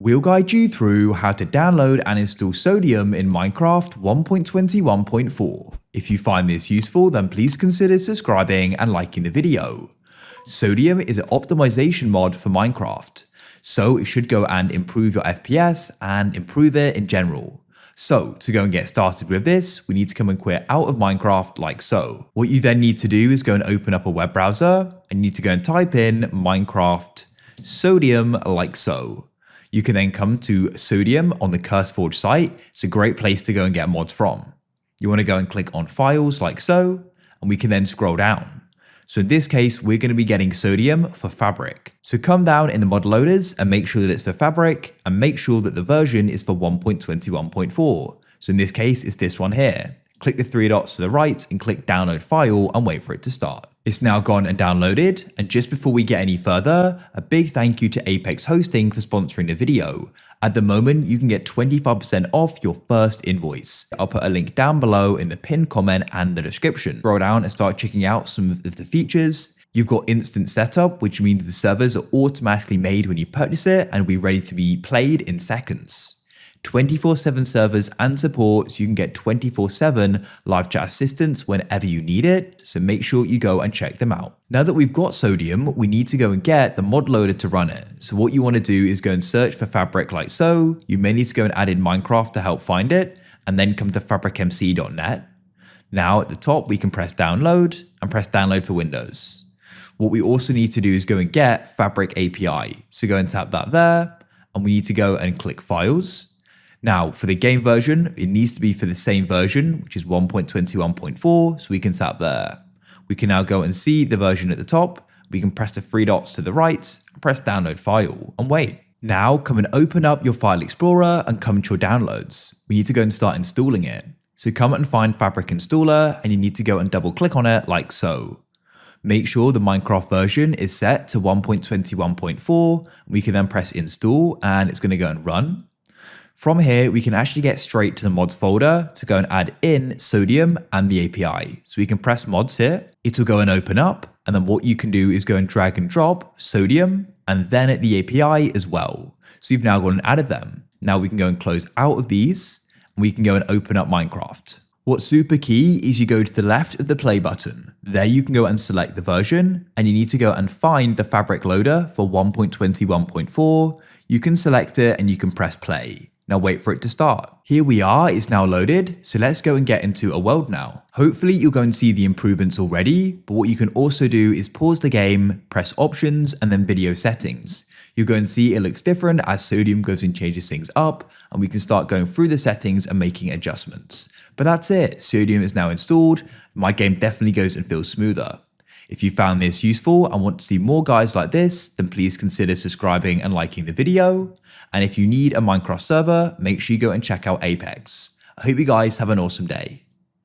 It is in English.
we'll guide you through how to download and install Sodium in Minecraft 1.21.4. If you find this useful, then please consider subscribing and liking the video. Sodium is an optimization mod for Minecraft, so it should go and improve your FPS and improve it in general. So to go and get started with this, we need to come and quit out of Minecraft like so. What you then need to do is go and open up a web browser and you need to go and type in Minecraft Sodium like so. You can then come to Sodium on the CurseForge site. It's a great place to go and get mods from. You want to go and click on files like so, and we can then scroll down. So in this case, we're going to be getting Sodium for Fabric. So come down in the mod loaders and make sure that it's for Fabric and make sure that the version is for 1.21.4. So in this case, it's this one here. Click the three dots to the right and click download file and wait for it to start. It's now gone and downloaded. And just before we get any further, a big thank you to Apex Hosting for sponsoring the video. At the moment, you can get 25% off your first invoice. I'll put a link down below in the pinned comment and the description. Scroll down and start checking out some of the features. You've got instant setup, which means the servers are automatically made when you purchase it and will be ready to be played in seconds. 24/7 servers and support, so you can get 24/7 live chat assistance whenever you need it, so make sure you go and check them out. Now that we've got Sodium, we need to go and get the mod loader to run it. So what you want to do is go and search for Fabric like so. You may need to go and add in Minecraft to help find it, and then come to fabricmc.net. Now at the top, we can press download and press download for Windows. What we also need to do is go and get Fabric API. So go and tap that there, and we need to go and click files. Now, for the game version, it needs to be for the same version, which is 1.21.4, so we can tap there. We can now go and see the version at the top. We can press the three dots to the right and press download file and wait. Now, come and open up your file explorer and come to your downloads. We need to go and start installing it. So come and find Fabric Installer and you need to go and double click on it like so. Make sure the Minecraft version is set to 1.21.4. We can then press install and it's going to go and run. From here, we can actually get straight to the mods folder to go and add in Sodium and the API. So we can press mods here, it'll go and open up. And then what you can do is go and drag and drop Sodium and then at the API as well. So you've now gone and added them. Now we can go and close out of these and we can go and open up Minecraft. What's super key is you go to the left of the play button. There you can go and select the version and you need to go and find the Fabric loader for 1.21.4. You can select it and you can press play. Now wait for it to start. Here we are, it's now loaded, so let's go and get into a world now. Hopefully you'll go and see the improvements already, but what you can also do is pause the game, press options and then video settings. You'll go and see it looks different as Sodium goes and changes things up and we can start going through the settings and making adjustments. But that's it, Sodium is now installed, my game definitely goes and feels smoother. If you found this useful and want to see more guides like this, then please consider subscribing and liking the video. And if you need a Minecraft server, make sure you go and check out Apex. I hope you guys have an awesome day.